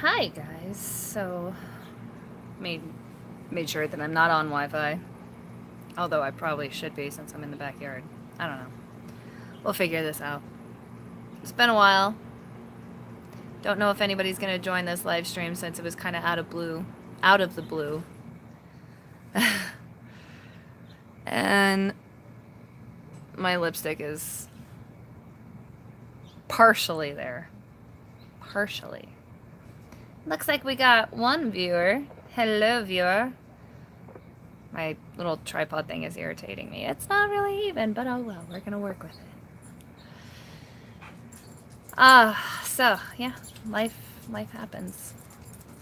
Hi guys. So made made sure that I'm not on Wi-Fi, although I probably should be since I'm in the backyard. I don't know. We'll figure this out. It's been a while. Don't know if anybody's gonna join this live stream since it was kind of out of the blue. And my lipstick is partially there. Partially. Looks like we got one viewer. Hello, viewer. My little tripod thing is irritating me. It's not really even, but oh well, we're gonna work with it. So yeah, life happens,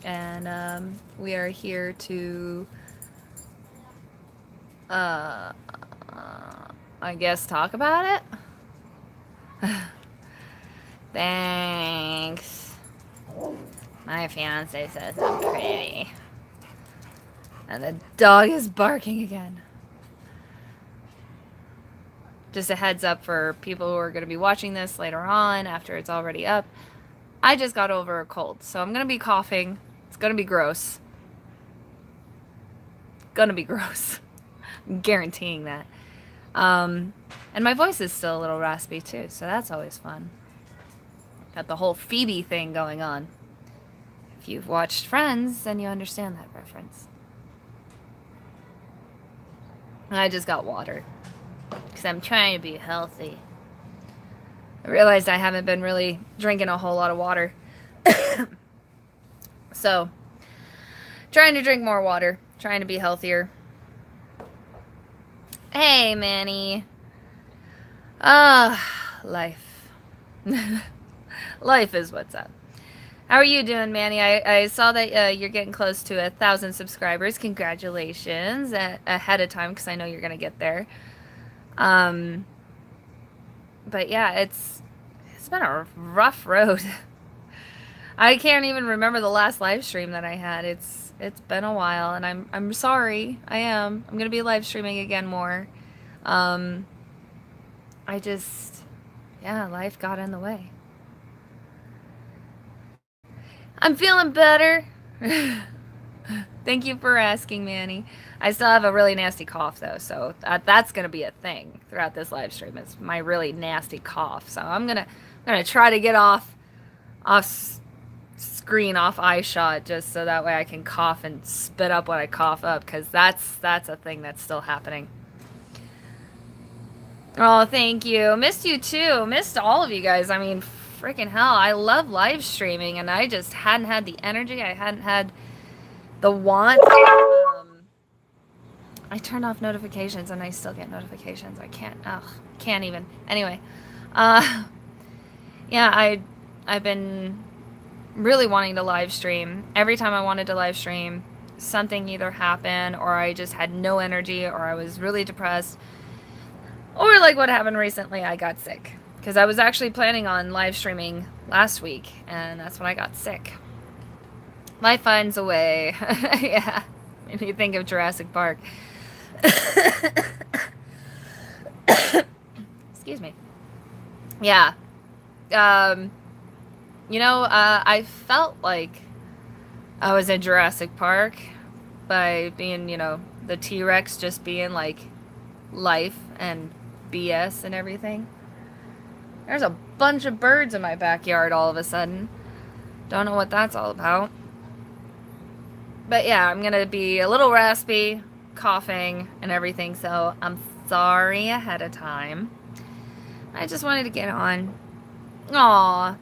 and we are here to, I guess, talk about it. Thanks. My fiance says I'm pretty. And the dog is barking again. Just a heads up for people who are going to be watching this later on after it's already up. I just got over a cold, so I'm going to be coughing. It's going to be gross. Gonna be gross. I'm guaranteeing that. And my voice is still a little raspy too, so that's always fun. Got the whole Phoebe thing going on. If you've watched Friends, then you understand that reference. I just got water because I'm trying to be healthy. I realized I haven't been really drinking a whole lot of water. So, trying to drink more water, trying to be healthier. Hey, Manny. Life. Life is what's up. How are you doing, Manny? I saw that you're getting close to 1,000 subscribers. Congratulations ahead of time, because I know you're going to get there. But yeah, it's been a rough road. I can't even remember the last live stream that I had. It's been a while, and I'm sorry. I'm going to be live streaming again more. I just, yeah, life got in the way. I'm feeling better. Thank you for asking, Manny. I still have a really nasty cough, though, so that's going to be a thing throughout this live stream. It's my really nasty cough. So I'm gonna try to get off screen, off eye shot, just so that way I can cough and spit up what I cough up, because that's a thing that's still happening. Oh, thank you. Missed you too. Missed all of you guys. I mean, freaking hell. I love live streaming, and I just hadn't had the energy. I hadn't had the want. I turned off notifications, and I still get notifications. I can't even. Anyway, yeah, I've been really wanting to live stream. Every time I wanted to live stream, something either happened, or I just had no energy, or I was really depressed. Or like what happened recently, I got sick. Because I was actually planning on live streaming last week, and that's when I got sick. Life finds a way. Yeah. Made me think of Jurassic Park. Excuse me. Yeah. I felt like I was in Jurassic Park by being, the T-Rex just being like life and BS and everything. There's a bunch of birds in my backyard all of a sudden. Don't know what that's all about. But yeah, I'm gonna be a little raspy, coughing, and everything, so I'm sorry ahead of time. I just wanted to get on. Aw.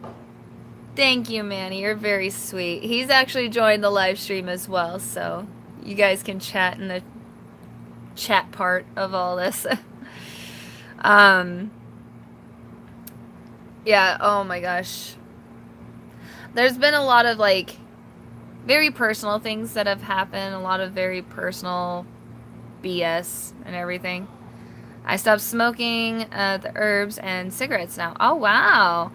Thank you, Manny. You're very sweet. He's actually joined the live stream as well, so you guys can chat in the chat part of all this. Yeah, oh my gosh. There's been a lot of, like, very personal things that have happened, a lot of very personal BS and everything. I stopped smoking the herbs and cigarettes now. Oh, wow.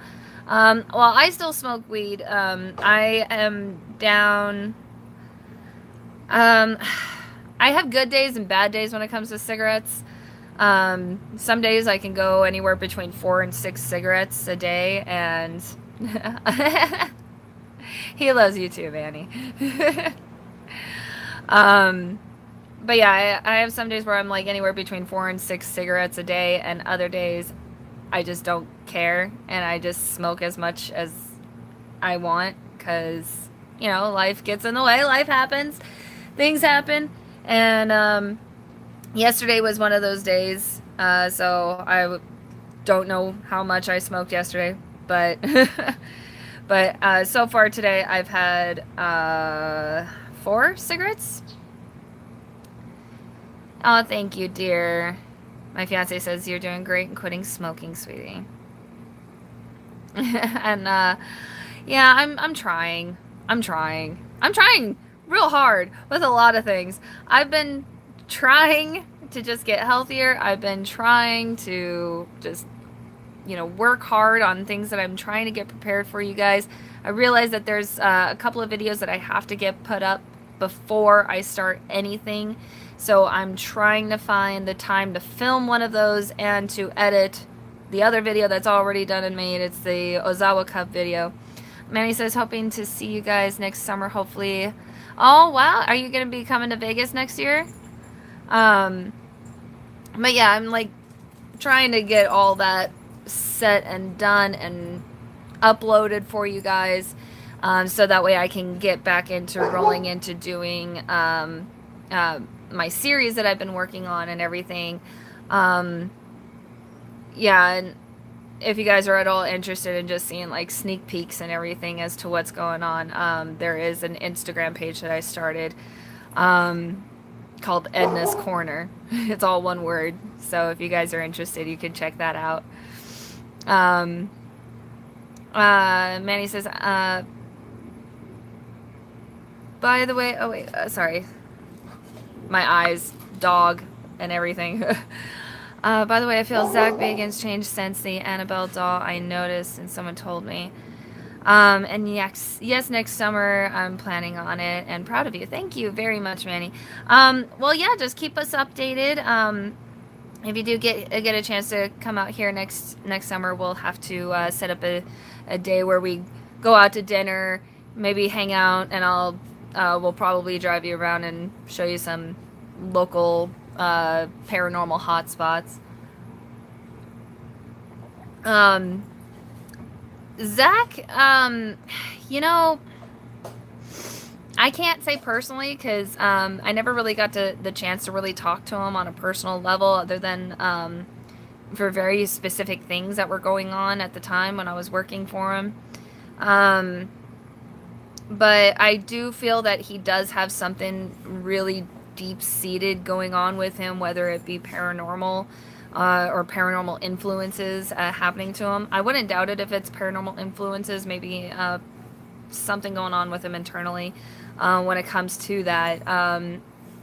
Well, I still smoke weed. I am down. I have good days and bad days when it comes to cigarettes. Some days I can go anywhere between 4 and 6 cigarettes a day, and He loves you too, Manny. um, but yeah, I have some days where I'm like anywhere between 4 and 6 cigarettes a day, and other days I just don't care and I just smoke as much as I want because, you know, life gets in the way, life happens, things happen, and yesterday was one of those days, so don't know how much I smoked yesterday, but but so far today I've had 4 cigarettes. Oh, thank you, dear. My fiance says you're doing great in quitting smoking, sweetie. And yeah, I'm trying. I'm trying real hard with a lot of things. I've been trying to just get healthier. I've been trying to just, you know, work hard on things that I'm trying to get prepared for you guys. I realize that there's a couple of videos that I have to get put up before I start anything. So I'm trying to find the time to film one of those and to edit the other video that's already done and made. It's the Ozawa Cup video. Manny says, hoping to see you guys next summer, hopefully. Oh, wow. Are you going to be coming to Vegas next year? But yeah, I'm like trying to get all that set and done and uploaded for you guys, so that way I can get back into rolling into doing my series that I've been working on and everything. Yeah, and if you guys are at all interested in just seeing like sneak peeks and everything as to what's going on, there is an Instagram page that I started called Edna's Corner. It's all one word, so if you guys are interested, you can check that out. Manny says, by the way, oh wait, sorry, my eyes, dog, and everything. By the way, I feel Zach Bagans changed since the Annabelle doll I noticed and someone told me. And yes, next summer I'm planning on it and proud of you. Thank you very much, Manny. Well, yeah, just keep us updated. If you do get a chance to come out here next summer, we'll have to set up a day where we go out to dinner, maybe hang out, and we'll probably drive you around and show you some local paranormal hotspots. Zach, you know, I can't say personally because I never really got the chance to really talk to him on a personal level other than for very specific things that were going on at the time when I was working for him. But I do feel that he does have something really deep-seated going on with him, whether it be paranormal or paranormal influences happening to him. I wouldn't doubt it if it's paranormal influences, maybe something going on with him internally when it comes to that.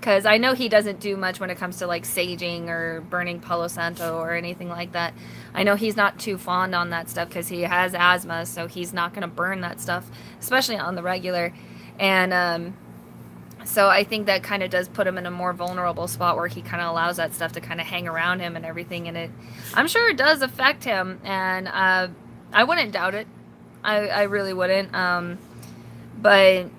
Because I know he doesn't do much when it comes to like saging or burning Palo Santo or anything like that. I know he's not too fond on that stuff because he has asthma, so he's not going to burn that stuff, especially on the regular. And so I think that kind of does put him in a more vulnerable spot where he kind of allows that stuff to kind of hang around him and everything. And I'm sure it does affect him, and I wouldn't doubt it. I really wouldn't. But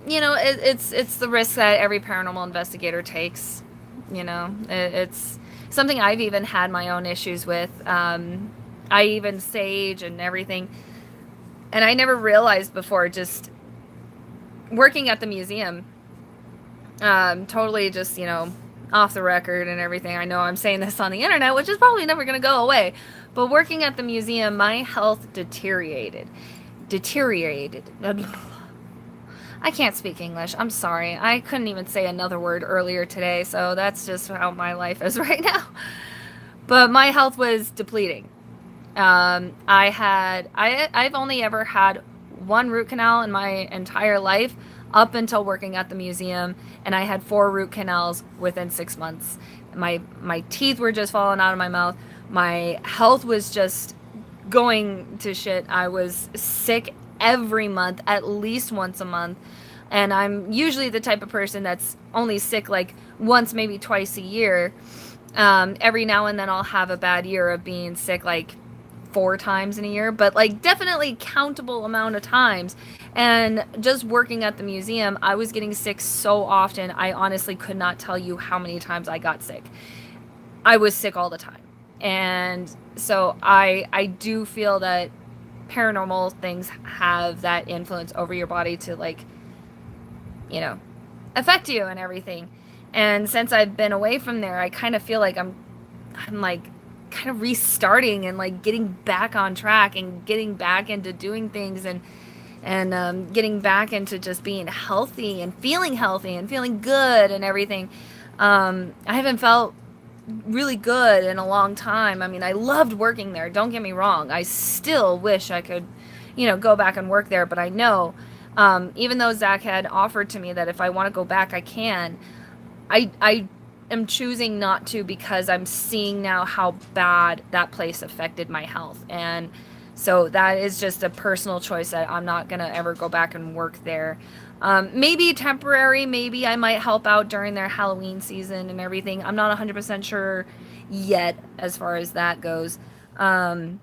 you know, it's the risk that every paranormal investigator takes. You know, it's something I've even had my own issues with. I even sage and everything, and I never realized before, just working at the museum, totally just, you know, off the record and everything. I know I'm saying this on the internet, which is probably never going to go away, but working at the museum, my health deteriorated. I can't speak English. I'm sorry. I couldn't even say another word earlier today, so that's just how my life is right now. But my health was depleting. I've only ever had one root canal in my entire life up until working at the museum, and I had 4 root canals within 6 months. My teeth were just falling out of my mouth. My health was just going to shit. I was sick every month, at least once a month. And I'm usually the type of person that's only sick like once, maybe twice a year. Every now and then I'll have a bad year of being sick like 4 times in a year, but like definitely countable amount of times. And just working at the museum, I was getting sick so often. I honestly could not tell you how many times I got sick. I was sick all the time. And so I do feel that paranormal things have that influence over your body to, like, you know, affect you and everything. And since I've been away from there, I kind of feel like I'm like kind of restarting and like getting back on track and getting back into doing things and getting back into just being healthy and feeling good and everything. I haven't felt really good in a long time. I mean, I loved working there. Don't get me wrong. I still wish I could, go back and work there. But I know, even though Zach had offered to me that if I want to go back, I can. I am choosing not to because I'm seeing now how bad that place affected my health. And so that is just a personal choice that I'm not going to ever go back and work there. Maybe temporary, maybe I might help out during their Halloween season and everything. I'm not 100% sure yet as far as that goes. I'd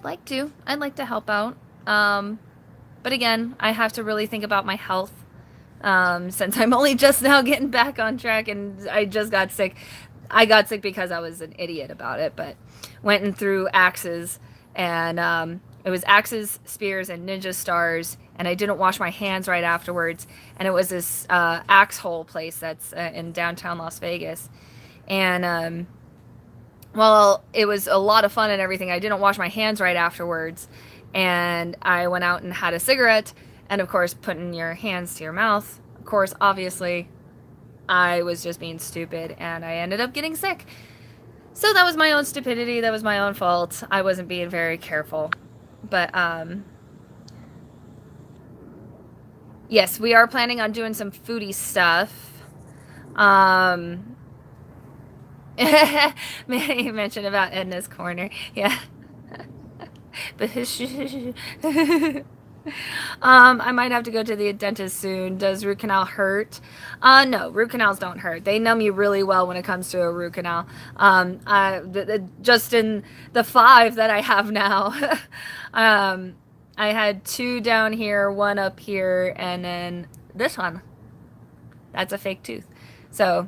like to help out. But again, I have to really think about my health. Since I'm only just now getting back on track and I just got sick. I got sick because I was an idiot about it, but went and threw axes and, it was axes, spears, and ninja stars, and I didn't wash my hands right afterwards. And it was this axe hole place that's in downtown Las Vegas. And, well, it was a lot of fun and everything. I didn't wash my hands right afterwards. And I went out and had a cigarette. And, of course, putting your hands to your mouth. Of course, obviously, I was just being stupid, and I ended up getting sick. So that was my own stupidity. That was my own fault. I wasn't being very careful. But, yes, we are planning on doing some foodie stuff. You mentioned about Edna's Corner. Yeah. I might have to go to the dentist soon. Does root canal hurt? No, root canals don't hurt. They numb you really well when it comes to a root canal. Just in the 5 that I have now, I had 2 down here, 1 up here, and then this one. That's a fake tooth. So,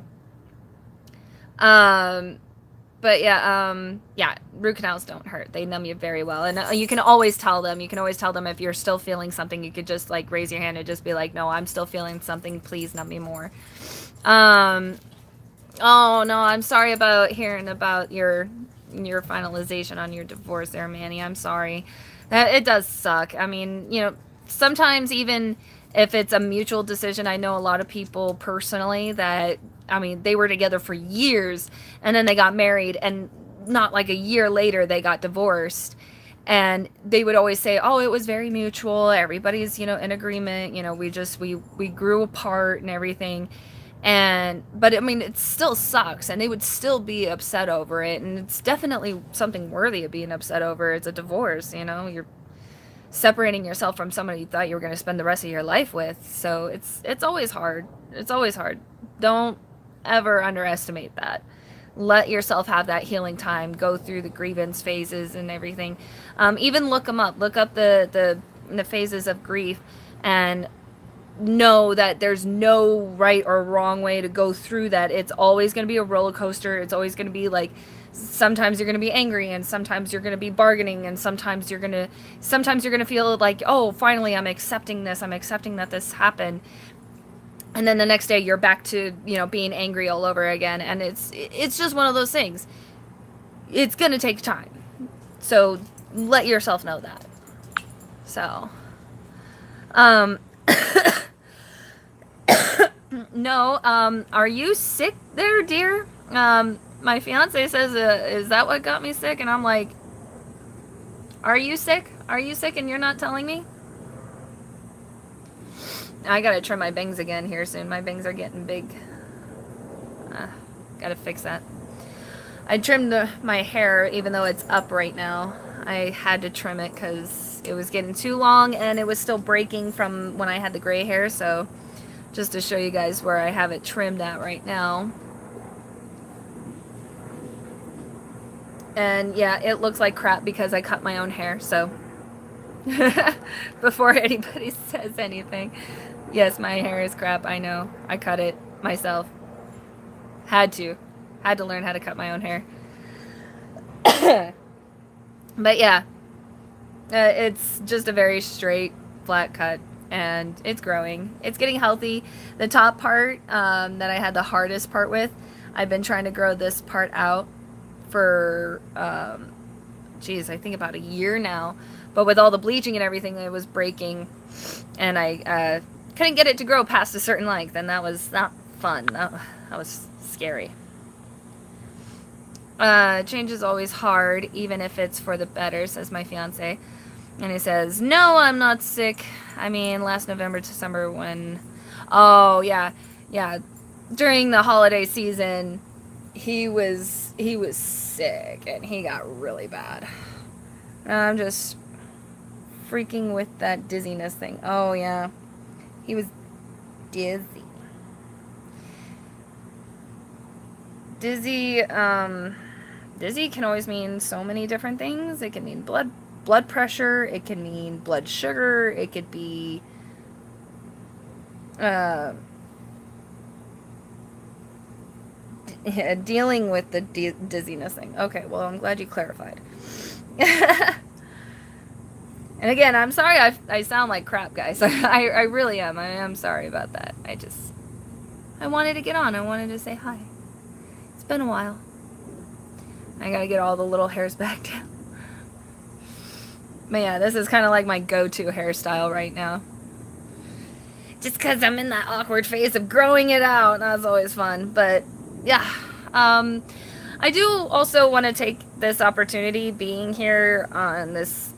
but yeah, root canals don't hurt. They numb you very well. And you can always tell them. You can always tell them if you're still feeling something. You could just like raise your hand and just be like, no, I'm still feeling something. Please numb me more. Oh no, I'm sorry about hearing about your finalization on your divorce there, Manny. I'm sorry. It does suck. I mean, sometimes even if it's a mutual decision, I know a lot of people personally that, I mean, they were together for years and then they got married and not like a year later they got divorced. And they would always say, oh, it was very mutual. Everybody's, in agreement. We grew apart and everything. But I mean, it still sucks and they would still be upset over it. And it's definitely something worthy of being upset over. It's a divorce, you're separating yourself from somebody you thought you were going to spend the rest of your life with. So it's always hard. It's always hard. Don't ever underestimate that. Let yourself have that healing time. Go through the grievance phases and everything. Even look them up. Look up the phases of grief and know that there's no right or wrong way to go through that. It's always going to be a roller coaster. It's always going to be like, sometimes you're going to be angry and sometimes you're going to be bargaining and sometimes you're going to feel like, oh, finally I'm accepting this. I'm accepting that this happened. And then the next day you're back to, being angry all over again. And it's just one of those things. It's going to take time. So let yourself know that. So, no, are you sick there, dear? My fiance says, is that what got me sick? And I'm like, are you sick? Are you sick and you're not telling me? I gotta trim my bangs again here soon. My bangs are getting big. Gotta fix that. I trimmed my hair even though it's up right now. I had to trim it because it was getting too long and it was still breaking from when I had the gray hair. So just to show you guys where I have it trimmed at right now. And yeah, it looks like crap because I cut my own hair, so before anybody says anything. Yes, my hair is crap, I know. I cut it myself. Had to. Had to learn how to cut my own hair. But yeah, it's just a very straight, flat cut, and it's growing. It's getting healthy. The top part that I had the hardest part with, I've been trying to grow this part out for, geez, I think about a year now. But with all the bleaching and everything, it was breaking, and I couldn't get it to grow past a certain length, and that was not fun. That was scary. Change is always hard, even if it's for the better, says my fiance. And he says, no, I'm not sick. I mean, last November, December when... Oh, yeah. Yeah. During the holiday season, he was sick, and he got really bad. I'm just freaking with that dizziness thing. Oh, yeah. He was dizzy. Dizzy can always mean so many different things. It can mean blood pressure. It can mean blood sugar. It could be dealing with the dizziness thing. Okay, well, I'm glad you clarified. And again, I'm sorry I sound like crap, guys. I really am. I am sorry about that. I wanted to get on. I wanted to say hi. It's been a while. I gotta get all the little hairs back down. But yeah, this is kind of like my go-to hairstyle right now. Just because I'm in that awkward phase of growing it out. That's always fun. But yeah, I do also want to take this opportunity being here on this...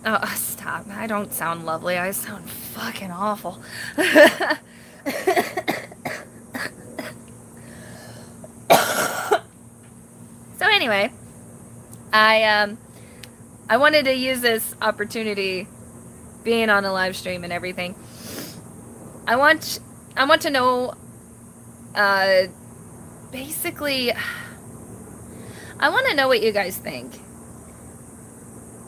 Oh, stop. I don't sound lovely. I sound fucking awful. So anyway, I wanted to use this opportunity, being on a live stream and everything. I want to know, basically, I want to know what you guys think.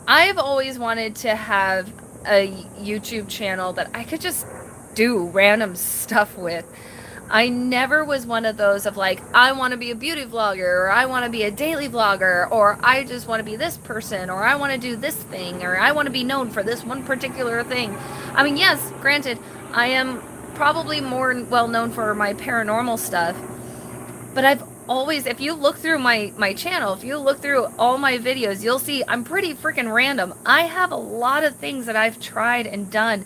I've always wanted to have a YouTube channel that I could just do random stuff with. I never was one of those of like, I want to be a beauty vlogger, or I want to be a daily vlogger, or I just want to be this person, or I want to do this thing, or I want to be known for this one particular thing. I mean, yes, granted, I am probably more well known for my paranormal stuff, but I've always, if you look through my channel, if you look through all my videos, you'll see I'm pretty freaking random. I have a lot of things that I've tried and done,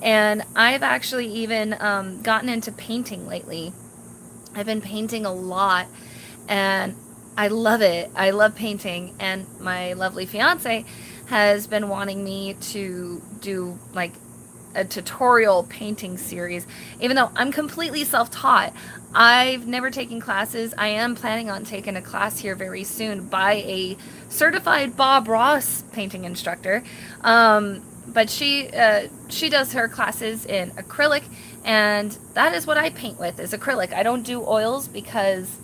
and I've actually even gotten into painting lately. I've been painting a lot, and I love it. I love painting, and my lovely fiance has been wanting me to do like a tutorial painting series, even though I'm completely self-taught. I've never taken classes. I am planning on taking a class here very soon by a certified Bob Ross painting instructor. But she does her classes in acrylic, and that is what I paint with, is acrylic. I don't do oils because,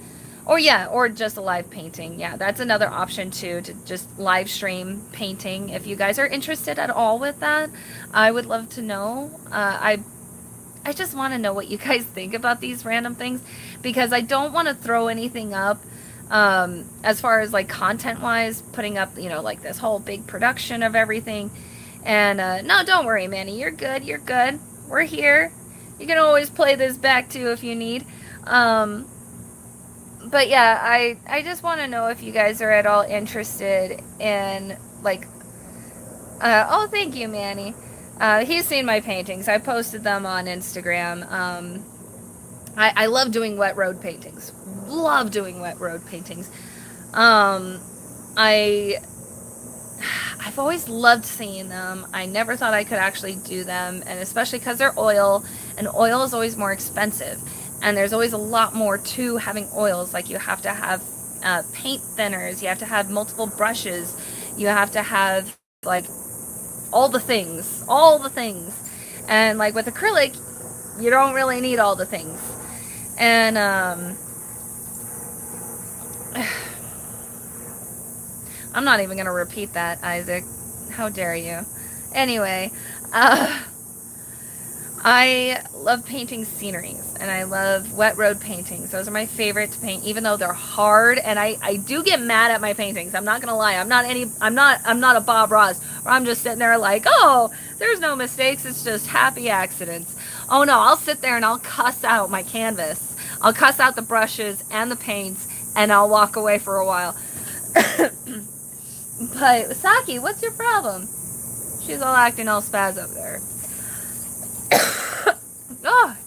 or just a live painting. Yeah, that's another option too, to just live stream painting. If you guys are interested at all with that, I would love to know. I just want to know what you guys think about these random things, because I don't want to throw anything up as far as like content wise, putting up, like this whole big production of everything. And no, don't worry, Manny, you're good. We're here. You can always play this back too if you need. But yeah, I just want to know if you guys are at all interested in like, oh, thank you, Manny. He's seen my paintings. I posted them on Instagram. I love doing wet road paintings. Love doing wet road paintings. I've always loved seeing them. I never thought I could actually do them, and especially because they're oil, and oil is always more expensive. And there's always a lot more to having oils. Like you have to have paint thinners, you have to have multiple brushes, you have to have like all the things. And like with acrylic, you don't really need all the things. And I'm not even going to repeat that, Isaac. How dare you? Anyway, uh, I love painting sceneries, and I love wet road paintings. Those are my favorite to paint, even though they're hard. And I do get mad at my paintings. I'm not gonna lie. I'm not a Bob Ross where I'm just sitting there like, oh, there's no mistakes. It's just happy accidents. Oh no, I'll sit there and I'll cuss out my canvas. I'll cuss out the brushes and the paints, and I'll walk away for a while. But Saki, what's your problem? She's all acting all spaz over there. Oh,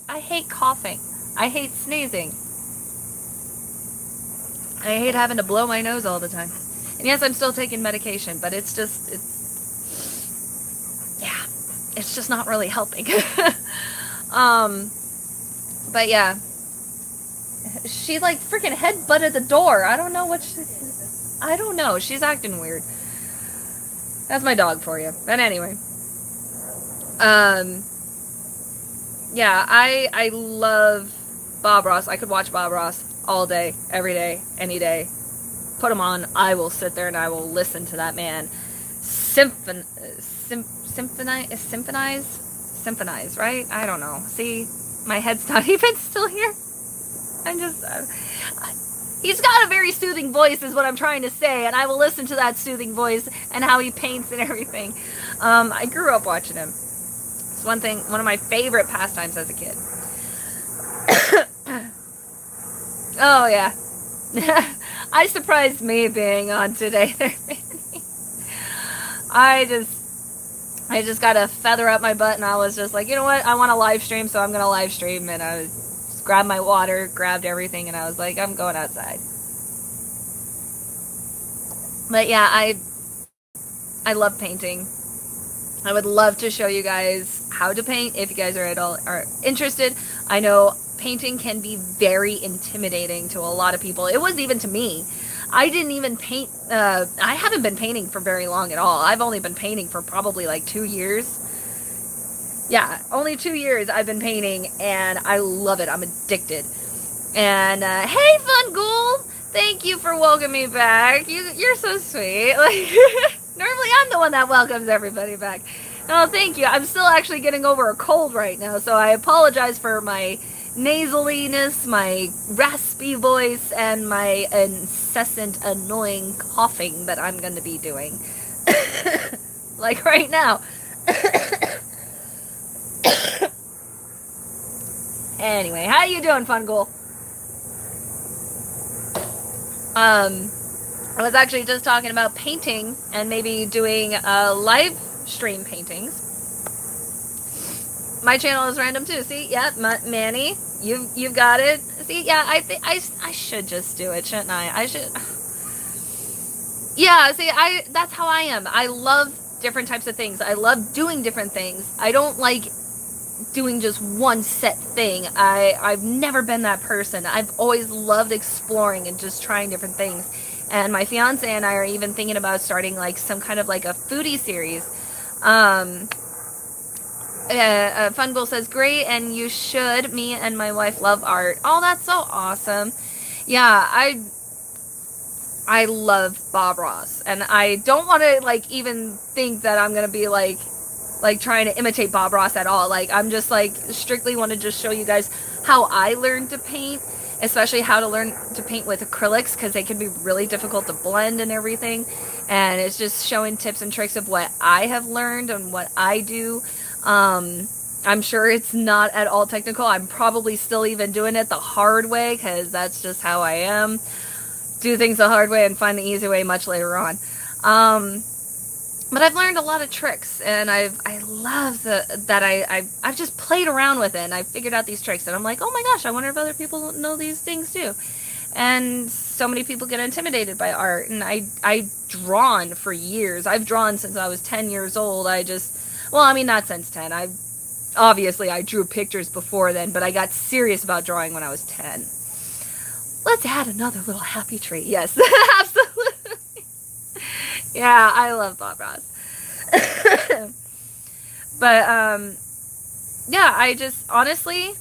I hate coughing. I hate sneezing. I hate having to blow my nose all the time. And yes, I'm still taking medication, but it's just not really helping. But yeah. She like freaking headbutted the door. I don't know. She's acting weird. That's my dog for you. But anyway. Yeah, I love Bob Ross. I could watch Bob Ross all day, every day, any day. Put him on. I will sit there and I will listen to that man symphonize, right? I don't know. See, my head's not even still here. I'm just... he's got a very soothing voice is what I'm trying to say, and I will listen to that soothing voice and how he paints and everything. I grew up watching him. It's one of my favorite pastimes as a kid. Oh, yeah. I surprised me being on today. I just got a feather up my butt, and I was just like, you know what? I want to live stream, so I'm going to live stream, and I just grabbed my water, grabbed everything, and I was like, I'm going outside. But yeah, I love painting. I would love to show you guys how to paint if you guys are interested. I know painting can be very intimidating to a lot of people. It was even to me. I didn't even paint. I haven't been painting for very long at all. I've only been painting for probably like 2 years. Yeah, only 2 years I've been painting, and I love it. I'm addicted. And hey, Fun Ghoul, thank you for welcoming me back. You're so sweet. Like normally I'm the one that welcomes everybody back. Oh, thank you. I'm still actually getting over a cold right now, so I apologize for my nasaliness, my raspy voice, and my incessant annoying coughing that I'm going to be doing. Like right now. Anyway, how you doing, Fun Ghoul? I was actually just talking about painting and maybe doing live stream paintings. My channel is random too. See, yeah, Manny, you've got it. See, yeah, I think I should just do it, shouldn't I? I should. Yeah, see, that's how I am. I love different types of things. I love doing different things. I don't like doing just one set thing. I've never been that person. I've always loved exploring and just trying different things. And my fiance and I are even thinking about starting like some kind of like a foodie series. Fun Ghoul says, great, and you should. Me and my wife love art. Oh, that's so awesome. Yeah, I love Bob Ross, and I don't want to like even think that I'm gonna be like trying to imitate Bob Ross at all. Like, I'm just like strictly want to just show you guys how I learned to paint, especially how to learn to paint with acrylics, because they can be really difficult to blend and everything. And it's just showing tips and tricks of what I have learned and what I do. I'm sure it's not at all technical. I'm probably still even doing it the hard way, because that's just how I am. Do things the hard way and find the easy way much later on. But I've learned a lot of tricks, and I love that I've just played around with it, and I figured out these tricks, and I'm like, oh my gosh, I wonder if other people know these things too. And so many people get intimidated by art, and I've drawn for years. I've drawn since I was 10 years old. Not since 10. I drew pictures before then, but I got serious about drawing when I was 10. Let's add another little happy tree. Yes, absolutely. Yeah, I love Bob Ross. But, yeah, I just, honestly,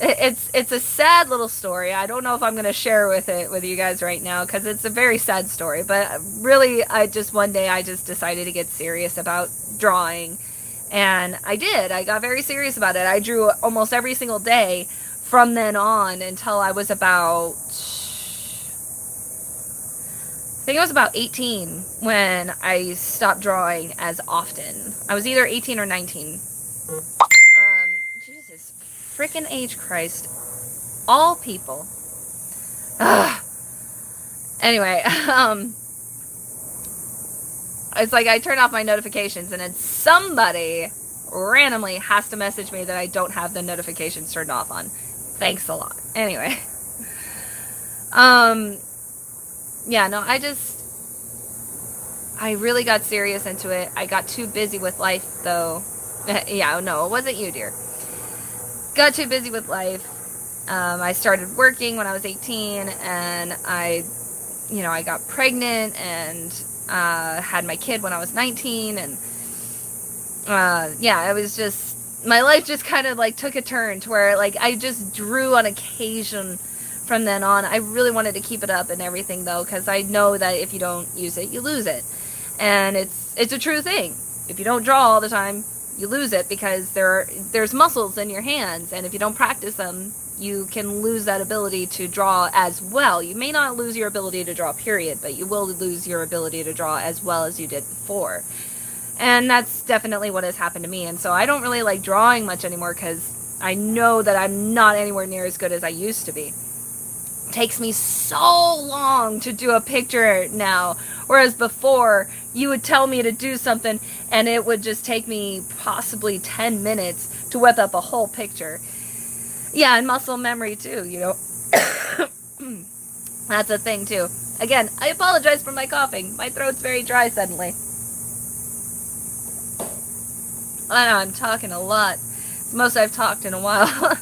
It's a sad little story. I don't know if I'm going to share with you guys right now because it's a very sad story. But really, one day I just decided to get serious about drawing, and I did. I got very serious about it. I drew almost every single day from then on until I was about, I think I was about 18 when I stopped drawing as often. I was either 18 or 19. Jesus freaking H Christ. All people. Ugh. Anyway, it's like I turn off my notifications and then somebody randomly has to message me that I don't have the notifications turned off on. Thanks a lot. Anyway. Yeah, no, I really got serious into it. I got too busy with life, though. Yeah, no, it wasn't you, dear. Got too busy with life. I started working when I was 18, and I got pregnant and had my kid when I was 19, and yeah, it was just, my life just kind of like took a turn to where like I just drew on occasion from then on. I really wanted to keep it up and everything though, because I know that if you don't use it, you lose it. And it's a true thing. If you don't draw all the time, you lose it, because there's muscles in your hands, and if you don't practice them, you can lose that ability to draw as well. You may not lose your ability to draw, period, but you will lose your ability to draw as well as you did before. And that's definitely what has happened to me. And so I don't really like drawing much anymore, because I know that I'm not anywhere near as good as I used to be. Takes me so long to do a picture now, whereas before you would tell me to do something and it would just take me possibly 10 minutes to whip up a whole picture. Yeah, and muscle memory too, you know. That's a thing too. Again, I apologize for my coughing. My throat's very dry suddenly. I know, I'm talking a lot. It's the most I've talked in a while.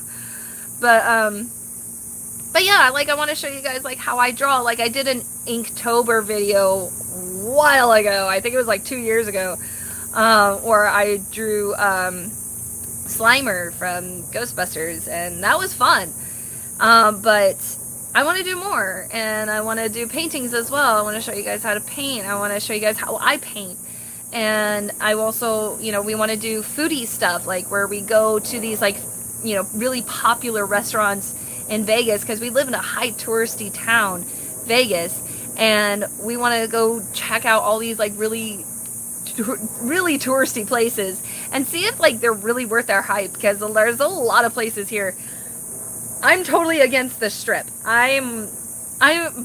But yeah, like I want to show you guys like how I draw. Like I did an Inktober video a while ago. I think it was like 2 years ago, where I drew Slimer from Ghostbusters, and that was fun. But I want to do more, and I want to do paintings as well. I want to show you guys how to paint. I want to show you guys how I paint. And I also, we want to do foodie stuff, like where we go to these like, really popular restaurants in Vegas, because we live in a high touristy town, Vegas, and we want to go check out all these like really touristy places and see if like they're really worth our hype, because there's a lot of places here. I'm totally against the Strip. I'm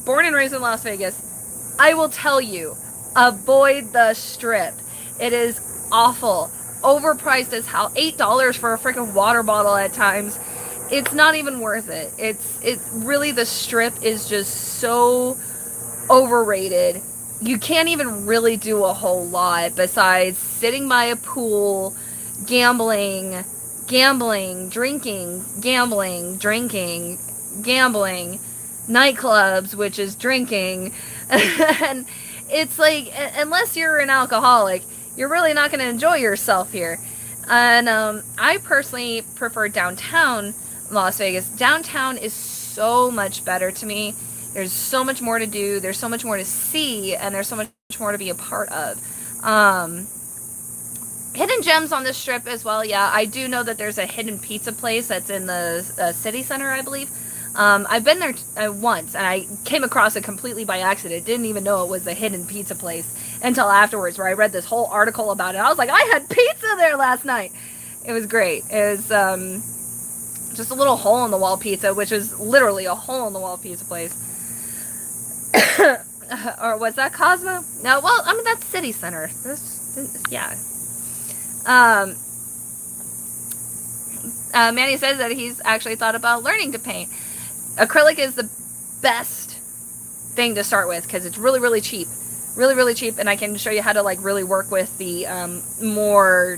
born and raised in Las Vegas. I will tell you, avoid the Strip. It is awful. Overpriced as hell. $8 for a freaking water bottle at times. It's not even worth it. It really, the Strip is just so overrated. You can't even really do a whole lot besides sitting by a pool, gambling, drinking, nightclubs, which is drinking. And it's like, unless you're an alcoholic, you're really not going to enjoy yourself here. And I personally prefer downtown Las Vegas. Downtown is so much better to me. There's so much more to do. There's so much more to see, and there's so much more to be a part of. Hidden gems on the Strip as well. Yeah, I do know that there's a hidden pizza place that's in the city center, I believe. I've been there once, and I came across it completely by accident. Didn't even know it was a hidden pizza place until afterwards, where I read this whole article about it. I was like, I had pizza there last night. It was great. It was just a little hole-in-the-wall pizza, which is literally a hole-in-the-wall pizza place. Or was that Cosmo? No, well, I mean, that's City Center. Yeah. Manny says that he's actually thought about learning to paint. Acrylic is the best thing to start with, because it's really, really cheap. Really, really cheap, and I can show you how to, like, really work with the more,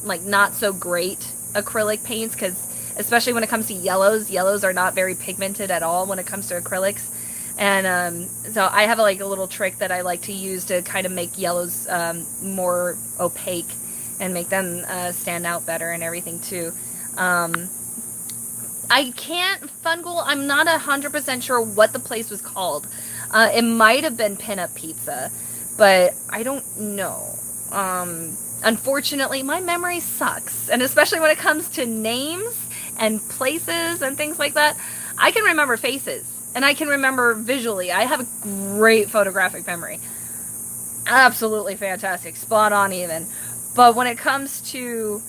like, not-so-great acrylic paints, because especially when it comes to yellows are not very pigmented at all when it comes to acrylics. And so I have a little trick that I like to use to kind of make yellows more opaque and make them stand out better and everything too. I can't, Fungal, I'm not 100% sure what the place was called. It might have been Pinup Pizza, but I don't know. Unfortunately, my memory sucks, and especially when it comes to names and places and things like that. I can remember faces, and I can remember visually. I have a great photographic memory. Absolutely fantastic. Spot on even. But when it comes to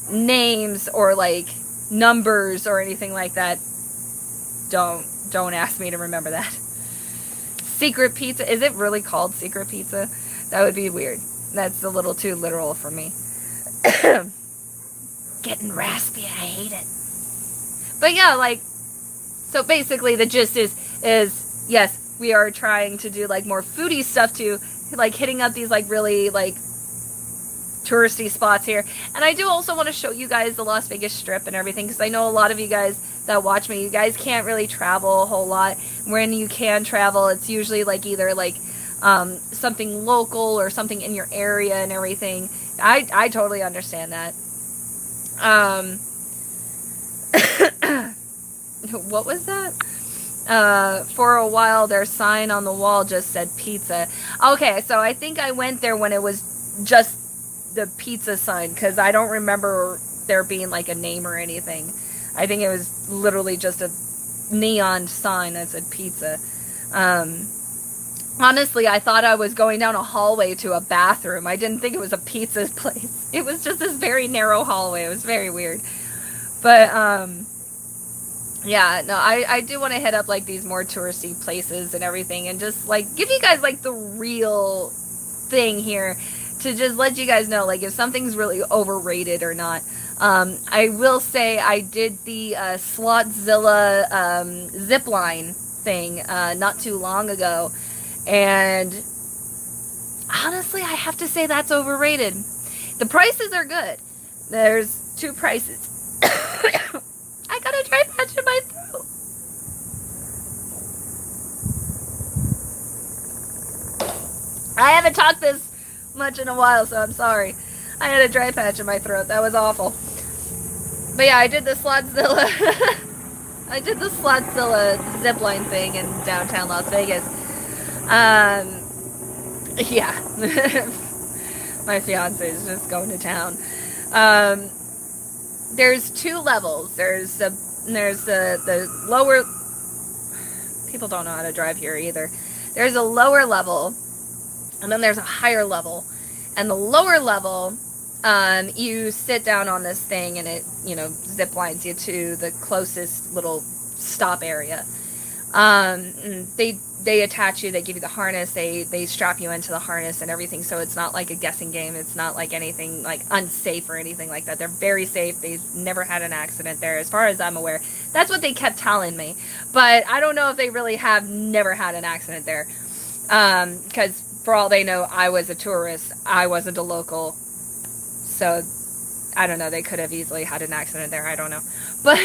names or like numbers or anything like that, don't ask me to remember that. Secret Pizza. Is it really called Secret Pizza? That would be weird. That's a little too literal for me. Getting raspy. I hate it. But yeah, like, so basically the gist is yes, we are trying to do like more foodie stuff too, like hitting up these like really like touristy spots here. And I do also want to show you guys the Las Vegas Strip and everything, because I know a lot of you guys that watch me, you guys can't really travel a whole lot. When you can travel, it's usually like either like something local or something in your area and everything. I totally understand that. What was that? For a while their sign on the wall just said pizza. Okay, so I think I went there when it was just the pizza sign, because I don't remember there being like a name or anything. I think it was literally just a neon sign that said pizza. Honestly, I thought I was going down a hallway to a bathroom. I didn't think it was a pizza place. It was just this very narrow hallway. It was very weird. But yeah, no, I do want to hit up like these more touristy places and everything, and just like give you guys like the real thing here, to just let you guys know like if something's really overrated or not. I will say I did the Slotzilla zip line thing not too long ago, and honestly I have to say that's overrated. The prices are good. There's two prices. I got a dry patch in my throat. I haven't talked this much in a while, so I'm sorry. I had a dry patch in my throat. That was awful. But yeah, I did the Slotzilla. I did the Slotzilla zipline thing in downtown Las Vegas. Yeah. My fiance is just going to town. There's two levels. There's the lower. People don't know how to drive here either. There's a lower level, and then there's a higher level. And the lower level, you sit down on this thing, and it, you know, zip lines you to the closest little stop area. They attach you, they give you the harness, they strap you into the harness and everything, so it's not like a guessing game, it's not like anything like unsafe or anything like that. They're very safe. They've never had an accident there, as far as I'm aware. That's what they kept telling me, but I don't know if they really have never had an accident there, because for all they know, I was a tourist, I wasn't a local, so I don't know, they could have easily had an accident there, I don't know, but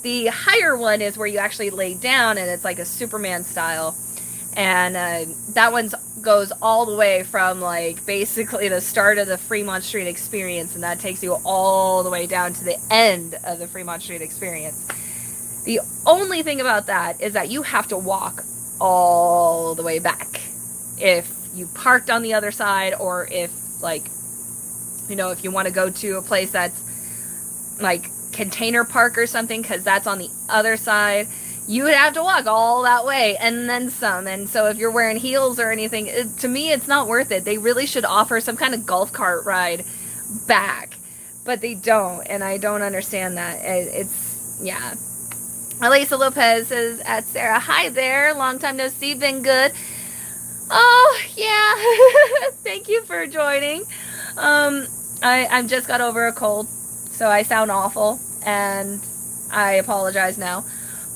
the higher one is where you actually lay down, and it's like a Superman style. And that one goes all the way from like basically the start of the Fremont Street Experience, and that takes you all the way down to the end of the Fremont Street Experience. The only thing about that is that you have to walk all the way back. If you parked on the other side, or if like, you know, if you want to go to a place that's like Container Park or something, because that's on the other side, you would have to walk all that way and then some. And so if you're wearing heels or anything, to me it's not worth it. They really should offer some kind of golf cart ride back, but they don't, and I don't understand that. It's, yeah. Elisa Lopez says, at Sarah, hi there, long time no see, been good. Oh yeah. Thank you for joining. I just got over a cold, so I sound awful, and I apologize now.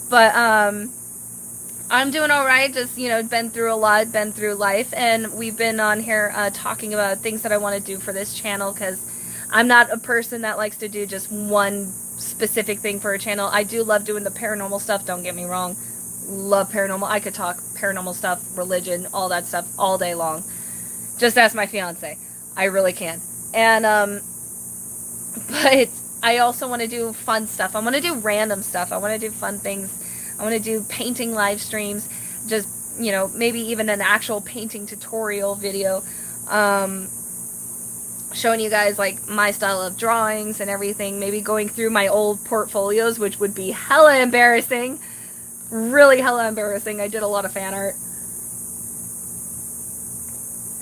But I'm doing all right. Just, you know, been through a lot, been through life, and we've been on here talking about things that I want to do for this channel, because I'm not a person that likes to do just one specific thing for a channel. I do love doing the paranormal stuff, don't get me wrong. Love paranormal. I could talk paranormal stuff, religion, all that stuff all day long. Just ask my fiance. I really can. And but I also want to do fun stuff. I want to do random stuff. I want to do fun things. I want to do painting live streams. Just, maybe even an actual painting tutorial video. Um, Showing you guys like my style of drawings and everything. Maybe going through my old portfolios, which would be hella embarrassing. Really hella embarrassing. I did a lot of fan art.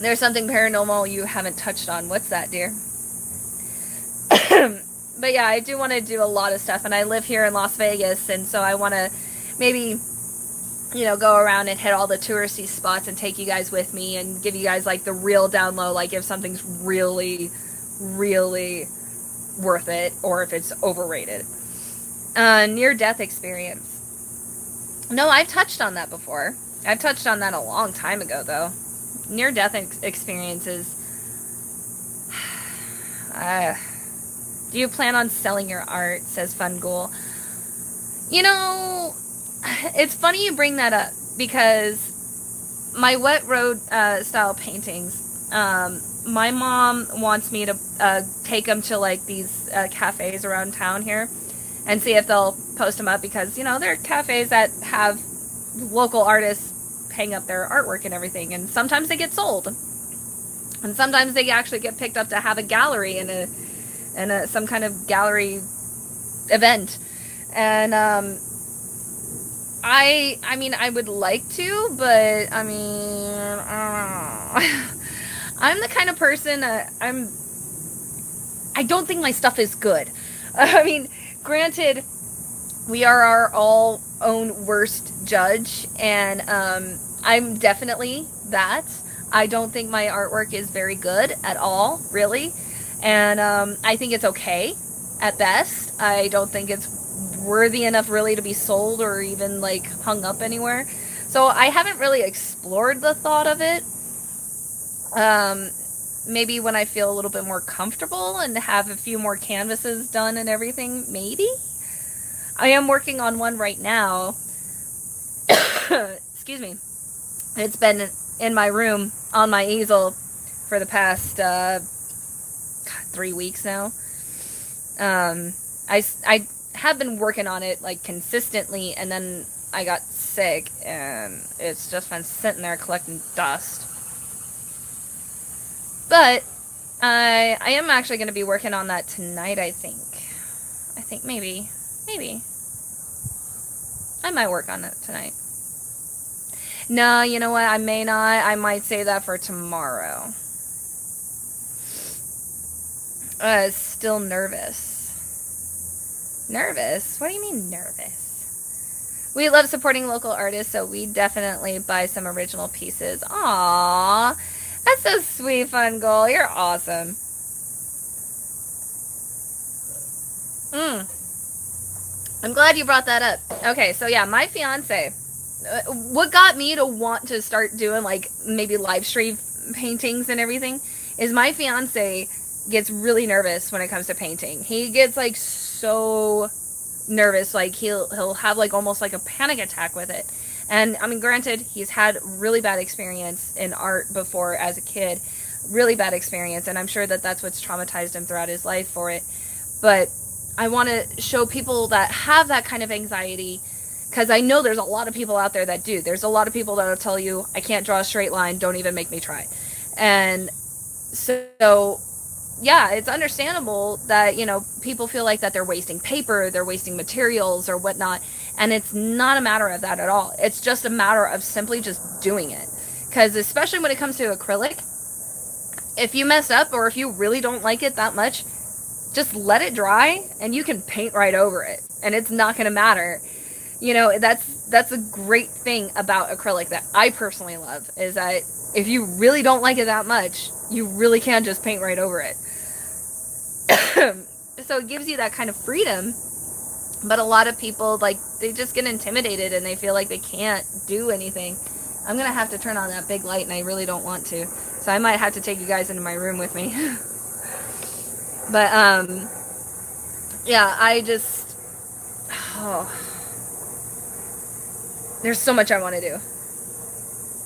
There's something paranormal you haven't touched on. What's that, dear? But yeah, I do want to do a lot of stuff, and I live here in Las Vegas, and so I want to maybe, go around and hit all the touristy spots and take you guys with me and give you guys like the real down low, like if something's really, really worth it or if it's overrated. Near-death experience. No, I've touched on that before. I've touched on that a long time ago, though. Near-death experiences. Do you plan on selling your art? Says Fun Ghoul. It's funny you bring that up because my wet road style paintings, my mom wants me to take them to like these cafes around town here and see if they'll post them up because, there are cafes that have local artists hang up their artwork and everything, and sometimes they get sold. And sometimes they actually get picked up to have a gallery in some kind of gallery event. And I mean, I would like to, but I mean, I don't know. I'm the kind of person, I don't think my stuff is good. I mean, granted, we are our all own worst judge, and I'm definitely that. I don't think my artwork is very good at all, really. And I think it's okay at best. I don't think it's worthy enough really to be sold or even like hung up anywhere. So I haven't really explored the thought of it. Maybe when I feel a little bit more comfortable and have a few more canvases done and everything, maybe. I am working on one right now. Excuse me. It's been in my room on my easel for the past 3 weeks now. I have been working on it like consistently, and then I got sick and it's just been sitting there collecting dust. But I am actually going to be working on that tonight, I think. Maybe I might work on it tonight. No, you know what? I may not. I might save that for tomorrow. Still nervous. Nervous? What do you mean nervous? We love supporting local artists, so we definitely buy some original pieces. Aww. That's so sweet, Fun Goal. You're awesome. I'm glad you brought that up. Okay, so yeah, my fiance. What got me to want to start doing like maybe live stream paintings and everything is my fiance gets really nervous when it comes to painting. He gets like so nervous, like he'll have like almost like a panic attack with it. And I mean, granted, he's had really bad experience in art before as a kid, really bad experience, and I'm sure that that's what's traumatized him throughout his life for it. But I want to show people that have that kind of anxiety, because I know there's a lot of people out there that do. There's a lot of people that will tell you, I can't draw a straight line, don't even make me try. And so, yeah, it's understandable that, people feel like that they're wasting paper, they're wasting materials or whatnot. And it's not a matter of that at all. It's just a matter of simply just doing it. Because especially when it comes to acrylic, if you mess up or if you really don't like it that much, just let it dry and you can paint right over it. And it's not going to matter. That's a great thing about acrylic that I personally love, is that if you really don't like it that much, you really can just paint right over it. So it gives you that kind of freedom. But a lot of people, like, they just get intimidated and they feel like they can't do anything. I'm going to have to turn on that big light, and I really don't want to. So I might have to take you guys into my room with me. But, yeah, there's so much I want to do.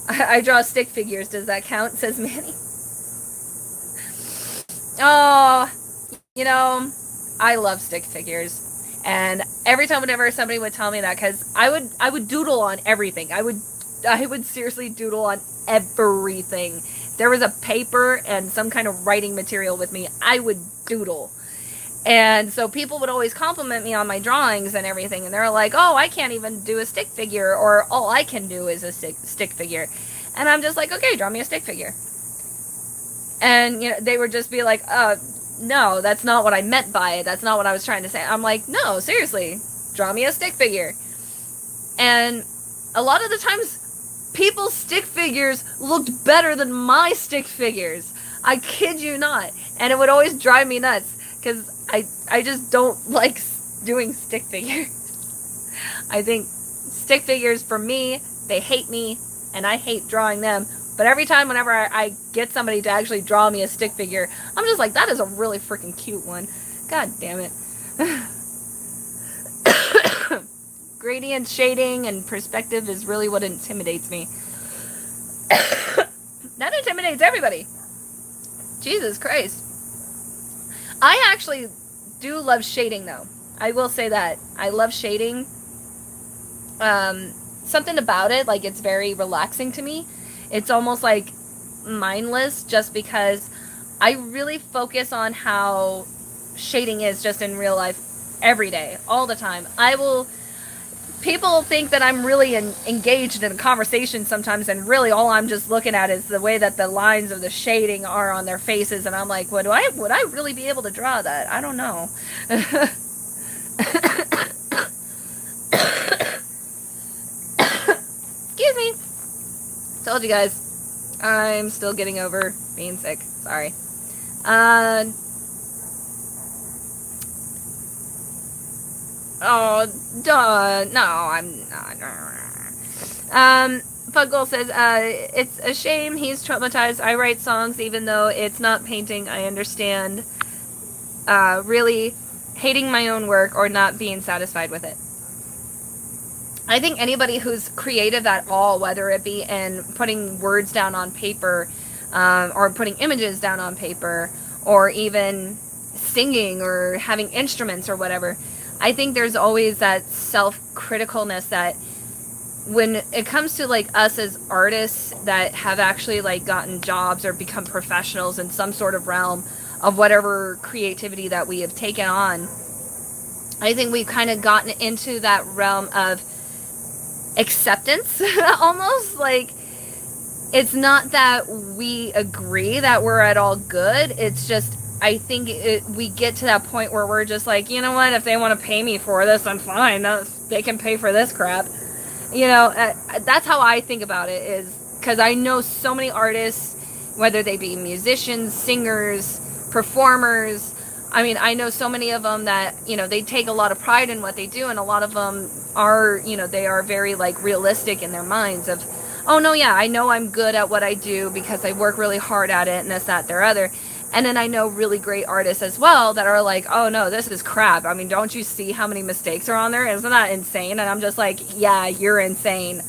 I draw stick figures. Does that count? Says Manny. Oh, I love stick figures. And every time whenever somebody would tell me that, because I would doodle on everything. I would seriously doodle on everything. If there was a paper and some kind of writing material with me, I would doodle. And so people would always compliment me on my drawings and everything, and they're like, oh, I can't even do a stick figure, or all I can do is a stick figure. And I'm just like, okay, draw me a stick figure. And they would just be like, no, that's not what I meant by it. That's not what I was trying to say. I'm like, no, seriously, draw me a stick figure. And a lot of the times, people's stick figures looked better than my stick figures. I kid you not. And it would always drive me nuts, because I just don't like doing stick figures. I think stick figures, for me, they hate me, and I hate drawing them. But every time whenever I get somebody to actually draw me a stick figure, I'm just like, that is a really freaking cute one. God damn it. Gradient shading and perspective is really what intimidates me. That intimidates everybody. Jesus Christ. I actually do love shading, though. I will say that. I love shading. Something about it, like, it's very relaxing to me. It's almost like mindless, just because I really focus on how shading is just in real life every day, all the time. People think that I'm really engaged in a conversation sometimes, and really all I'm just looking at is the way that the lines of the shading are on their faces, and I'm like, would I really be able to draw that? I don't know. Excuse me. Told you guys, I'm still getting over being sick. Sorry. Oh, duh. No, I'm not. Puggle says, it's a shame he's traumatized. I write songs even though it's not painting. I understand. Really hating my own work or not being satisfied with it. I think anybody who's creative at all, whether it be in putting words down on paper, or putting images down on paper, or even singing or having instruments or whatever, I think there's always that self-criticalness that when it comes to like us as artists that have actually like gotten jobs or become professionals in some sort of realm of whatever creativity that we have taken on, I think we've kind of gotten into that realm of acceptance. Almost like it's not that we agree that we're at all good, it's just I think we get to that point where we're just like, you know what, if they want to pay me for this, I'm fine. They can pay for this crap. That's how I think about it, is because I know so many artists, whether they be musicians, singers, performers. I mean, I know so many of them that, they take a lot of pride in what they do, and a lot of them are, they are very, like, realistic in their minds of, oh, no, yeah, I know I'm good at what I do because I work really hard at it and this, that, their other. And then I know really great artists as well that are like, oh, no, this is crap. I mean, don't you see how many mistakes are on there? Isn't that insane? And I'm just like, yeah, you're insane.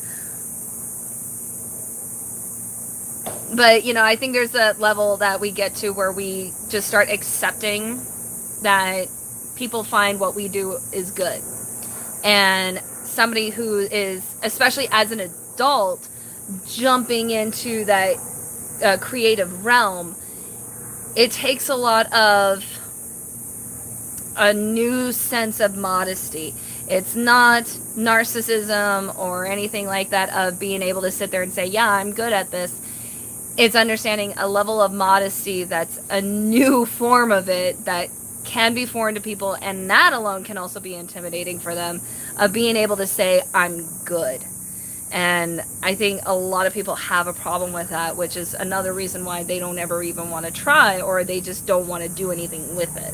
But, I think there's a level that we get to where we just start accepting that people find what we do is good. And somebody who is, especially as an adult, jumping into that creative realm, it takes a lot of a new sense of modesty. It's not narcissism or anything like that of being able to sit there and say, yeah, I'm good at this. It's understanding a level of modesty that's a new form of it that can be foreign to people, and that alone can also be intimidating for them, of being able to say, I'm good. And I think a lot of people have a problem with that, which is another reason why they don't ever even want to try, or they just don't want to do anything with it.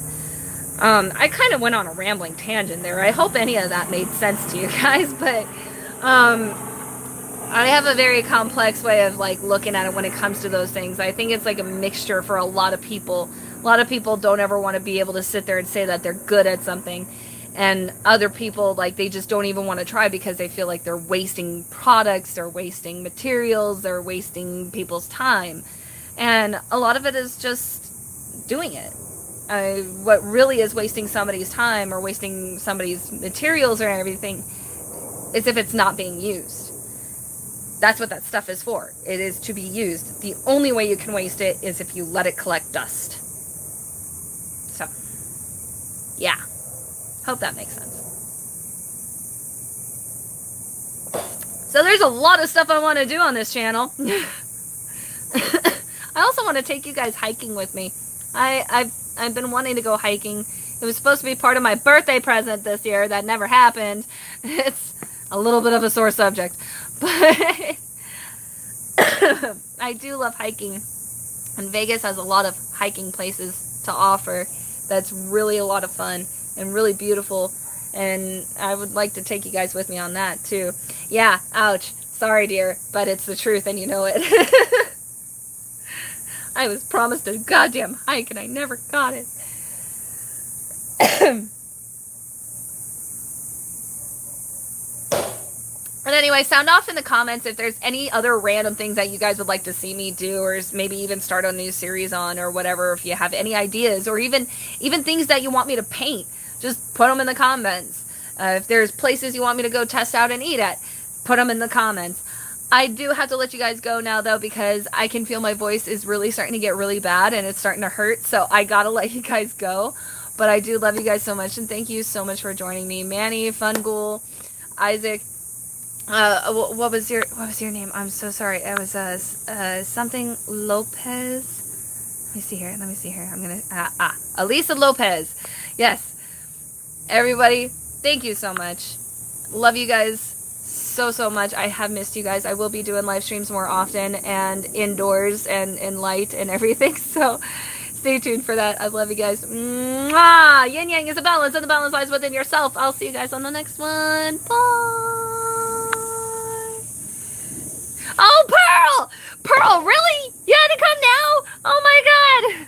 I kind of went on a rambling tangent there. I hope any of that made sense to you guys, but I have a very complex way of like looking at it when it comes to those things. I think it's like a mixture for a lot of people. A lot of people don't ever want to be able to sit there and say that they're good at something. And other people, like, they just don't even want to try because they feel like they're wasting products, they're wasting materials, they're wasting people's time. And a lot of it is just doing it. What really is wasting somebody's time or wasting somebody's materials or everything is if it's not being used. That's what that stuff is for. It is to be used. The only way you can waste it is if you let it collect dust. So, yeah. Hope that makes sense. So there's a lot of stuff I want to do on this channel. I also want to take you guys hiking with me. I've been wanting to go hiking. It was supposed to be part of my birthday present this year. That never happened. It's a little bit of a sore subject. But I do love hiking. And Vegas has a lot of hiking places to offer that's really a lot of fun and really beautiful. And I would like to take you guys with me on that too. Yeah, ouch. Sorry, dear, but it's the truth and you know it. I was promised a goddamn hike and I never got it. But anyway, sound off in the comments if there's any other random things that you guys would like to see me do, or maybe even start a new series on, or whatever. If you have any ideas, or even things that you want me to paint, just put them in the comments. If there's places you want me to go test out and eat at, put them in the comments. I do have to let you guys go now, though, because I can feel my voice is really starting to get really bad, and it's starting to hurt, so I gotta let you guys go. But I do love you guys so much, and thank you so much for joining me. Manny, Fungul, Isaac, what was your name? I'm so sorry. It was something Lopez. Let me see here. I'm gonna Elisa Lopez. Yes. Everybody, thank you so much. Love you guys so much. I have missed you guys. I will be doing live streams more often and indoors and in light and everything. So stay tuned for that. I love you guys. Mwah! Yin yang is a balance, and the balance lies within yourself. I'll see you guys on the next one. Bye. Oh, Pearl! Pearl, really? You had to come now? Oh my god!